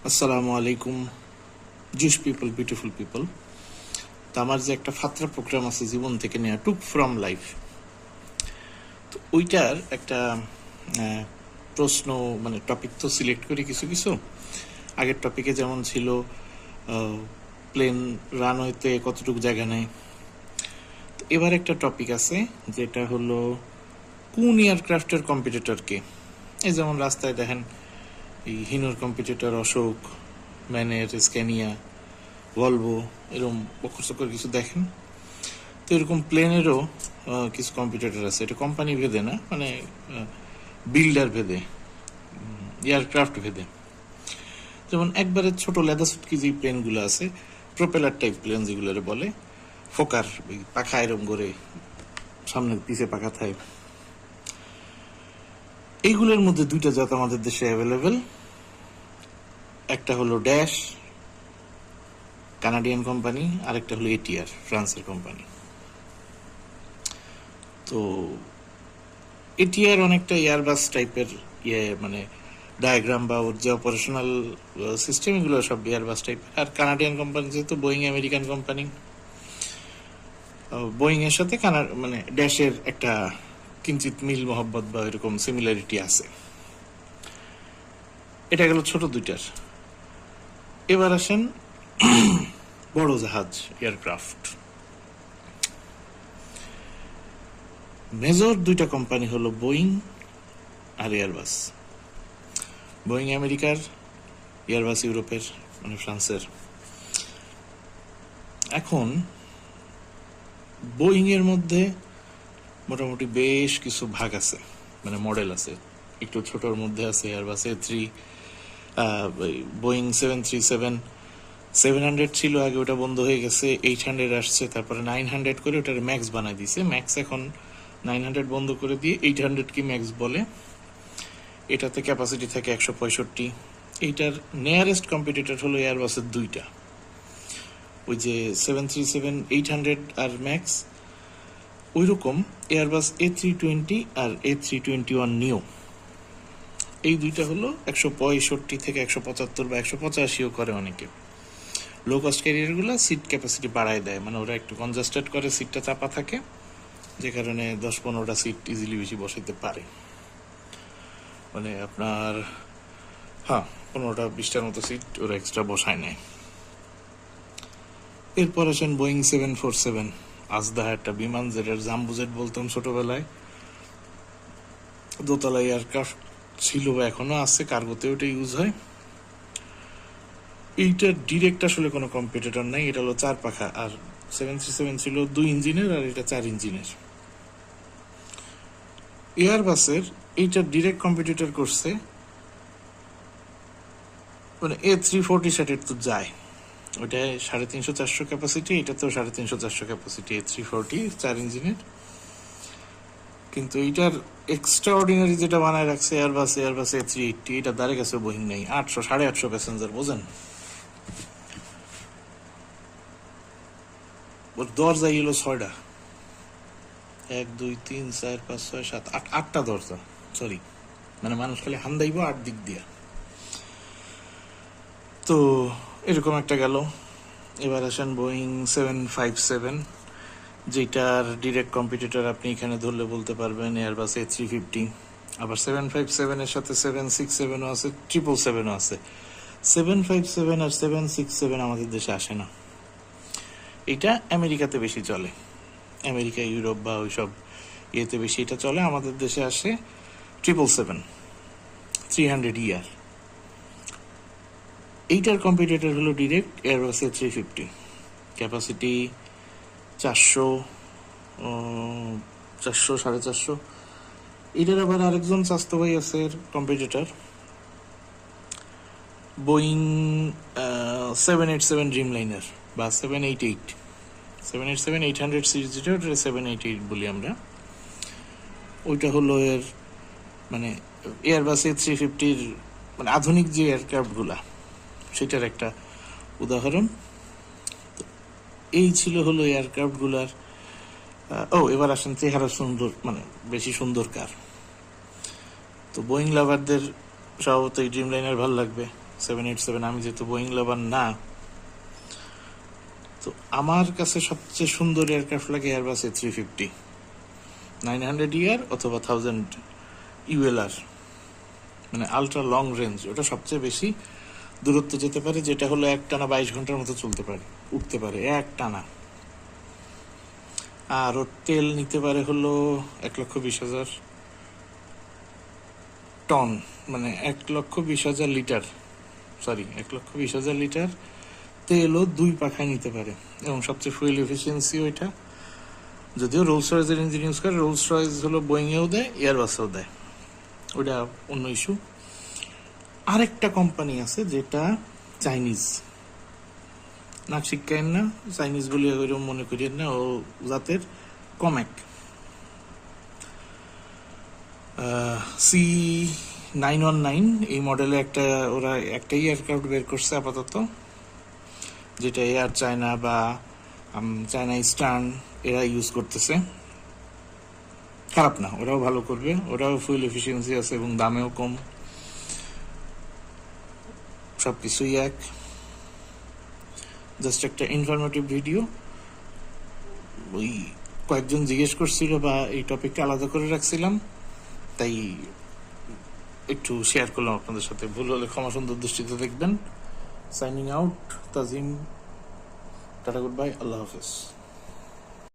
আসসালামু আলাইকুম juice people, beautiful people. তো আমার যে একটা ফাত্রা প্রোগ্রাম আছে জীবন থেকে নেওয়া, টুক ফ্রম লাইফ, তো ওইটার একটা প্রশ্ন মানে টপিক তো সিলেক্ট করি কিছু কিছু। আগের টপিকে যেমন ছিল প্লেন রানওয়েতে কতটুকু জায়গা নেয়। তো এবার একটা টপিক আছে যেটা হলো কোন এয়ারক্রাফটের কম্পিটিটরকে। এই যেমন রাস্তায় দেখেন এই হিনোর কম্পিটিটর অশোক, ম্যানের, স্ক্যানিয়া, ভলভো, এরকম বকর কিছু দেখেন। তো এরকম প্লেনেরও কিছু কম্পিটিটর আছে। এটা কোম্পানি ভেদে না, মানে বিল্ডার ভেদে, এয়ারক্রাফট ভেদে। যেমন একবারে ছোট লেদা সুটকি যে প্লেনগুলো আছে, প্রোপেলার টাইপ প্লেন যেগুলো বলে, ফোকার পাখা এরম করে সামনে পিছে পাখা থাকে, এইগুলোর মধ্যে দুইটা জাত আমাদের দেশে অ্যাভেলেবেল। একটা হলো ড্যাশ, কানাডিয়ান কোম্পানি, আরেকটা হলো এটিআর, ফ্রান্সের কোম্পানি। তো এটিআর অনেকটা এয়ারবাস টাইপের মানে ডায়াগ্রাম বা ওর যে অপারেশনাল সিস্টেম, এগুলো সব এয়ারবাস টাইপের। আর কানাডিয়ান কোম্পানি যেহেতু বোয়িং আমেরিকান কোম্পানি, বোয়িং এর সাথে মানে ড্যাশের একটা কিঞ্চিত মিল মহব্বত বা এরকম সিমিলারিটি আছে। এটা গেল ছোট দুইটার। এবার আসেন বড় জাহাজ, এয়ারক্রাফট। মেজর দুইটা কোম্পানি হলো বোয়িং আর এয়ারবাস। বোয়িং আমেরিকার, এয়ারবাস ইউরোপের, মানে ফ্রান্সের। এখন বোয়িং এর মধ্যে মোটামুটি বেশ কিছু ভাগ আছে, মানে মডেল আছে। একটু ছোটর মধ্যে আছে এয়ারবাস A3, বোয়িং 737-700 ছিল আগে, ওটা বন্ধ হয়ে গেছে, 800 আসছে, তারপরে 900 করে ওটার ম্যাক্স বানাই দিছে। ম্যাক্স এখন 900 বন্ধ করে দিয়ে 800 কি ম্যাক্স বলে। এটাতে ক্যাপাসিটি থাকে 165। এইটার নিয়ারেস্ট কম্পিটিটর হলো এয়ারবাসের দুইটা, ওই যে 737-800 আর ম্যাক্স, ওই রকম এয়ারবাস A320 আর A321 নিও। এই দুইটা হলো 165 থেকে 175 বা 185ও করে অনেকে। লো কস্ট ক্যারিয়ারগুলো সিট ক্যাপাসিটি বাড়ায় দেয়, মানে ওরা একটু কনজাস্টেড করে, সিটটা চাপা থাকে, যে কারণে 10-15টা সিট ইজিলি বেশি বসাইতে পারে। মানে আপনার 15টা-20টার মতো সিট ওরা এক্সট্রা বসায় নেয়। এরপর আসেন বোয়িং 747, আজদা একটা বিমান, যেটার জাম্বুজেট বলতাম ছোটবেলায়। দোতলা এয়ারক্রাফট ছিল বা এখনো আছে, কার্গোতে ওটা ইউজ হয়। এইটার ডিরেক্ট আসলে কোনো কম্পিটিটর নাই, এটা হলো 4 পাখা। আর 737 ছিল 2 ইঞ্জিনের, আর এটা 4 ইঞ্জিনের। এয়ারবাসের এইটার ডিরেক্ট কম্পিটিটর করছে মানে A340 সেটের তো যায়, ওইটা 350-400 ক্যাপাসিটি, এটাতেও 350-400 ক্যাপাসিটি, A340 4 ইঞ্জিনের। কিন্তু এইটার এক্সট্রা অর্ডিনারি যেটা বানায় রাখছে এয়ারবাস A380, এটা দ্বারে গেছে বোয়িং নেই। 800-850 প্যাসেঞ্জার, বোঝেন? ওর দরজা হলো 6টা, 1 2 3 4 5 6 7 8, 8টা দরজা, সরি, মানে মানুষ খালি হান্দাইব 8 দিক দিয়া। তো এরকম একটা গেল। এবার আসেন বোয়িং 757, যেটার ডিরেক্ট কম্পিটিটর আপনি এখানে ধরলে বলতে পারবেন এয়ারবাস A350। আবার 757 এর সাথে 767ও আছে, 777ও আছে। 757 আর 767 আমাদের দেশে আসে না। এটা আমেরিকাতে বেশি চলে, আমেরিকা, ইউরোপ বা ওইসব ইয়েতে বেশি এটা চলে। আমাদের দেশে আসে 777, 300ER। এইটার কম্পিটিটর হলো ডিরেক্ট এয়ারবাস A350, ক্যাপাসিটি 400, 400-450। এটার আবার আরেকজন স্বাস্থ্য ভাই আছে কম্পিটিটর, বোয়িং 787 ড্রিমলাইনার বা 788, 787-800 সিরিজ, যেটা ওটা 788 বলি আমরা। ওইটা হলো এর মানে এয়ারবাস A350-র মানে আধুনিক যে এয়ারক্রাফটগুলা, সেটার একটা উদাহরণ। এই ছিল হলো এয়ারক্রাফটগুলার। এবার আসেন চেহারা সুন্দর, মানে বেশি সুন্দর কার। তো বোয়িং লাভারদের স্বভাবতই ড্রিমলাইনার ভালো লাগবে, 787, আমি যেহেতু বোয়িং লাভার না, তো আমার কাছে সবচেয়ে সুন্দর এয়ারক্রাফট লাগে এয়ারবাস A350 900 অথবা 1000 ULR, মানে আলট্রা লং রেঞ্জ। ওটা সবচেয়ে বেশি দূরত্ব যেতে পারে, যেটা হলো এক টানা 22 ঘন্টার মতো চলতে পারে, উঠতে পারে এক টানা। আর ওর তেল নিতে পারে হলো 1,20,000 টন, মানে 1,20,000 লিটার, সরি 1,20,000 লিটার তেলও 2 পাখায় নিতে পারে। এবং সবচেয়ে ফুয়েল এফিসিয়েন্সি ওইটা, যদিও রোলস রয়েসের ইঞ্জিন ইউজ করে, রোলস রয়েস হলো বোয়িংয়েও দেয়, এয়ারবাসেও দেয়, ওটা অন্য ইস্যু। আরেকটা কোম্পানি আছে যেটা চাইনিজ, না শিক্ষায়ন না, চাইনিজ বলে ওইরকম মনে করিয়েন না, ও জাতের কমেক C919 এই মডেলে ওরা একটাই এয়ারক্রাফট বের করছে আপাতত, যেটা এয়ার চায়না বা চায়না ইস্টার্ন এরা ইউজ করতেছে। খারাপ না, ওরাও ভালো করবে, ওরাও ফুয়েল এফিসিয়েন্সি আছে এবং দামেও কম, সবকিছুই এক। জাস্ট একটা ইনফরমেটিভ ভিডিও, ওই কয়েকজন জিজ্ঞেস করছিল বা এই টপিকটা আলাদা করে রাখছিলাম, তাই একটু শেয়ার করলাম আপনাদের সাথে। ভুল হলে ক্ষমা সুন্দর দৃষ্টিতে দেখবেন। সাইনিং আউট, তাজিম, টাটা, গুড বাই, আল্লাহ হাফেজ।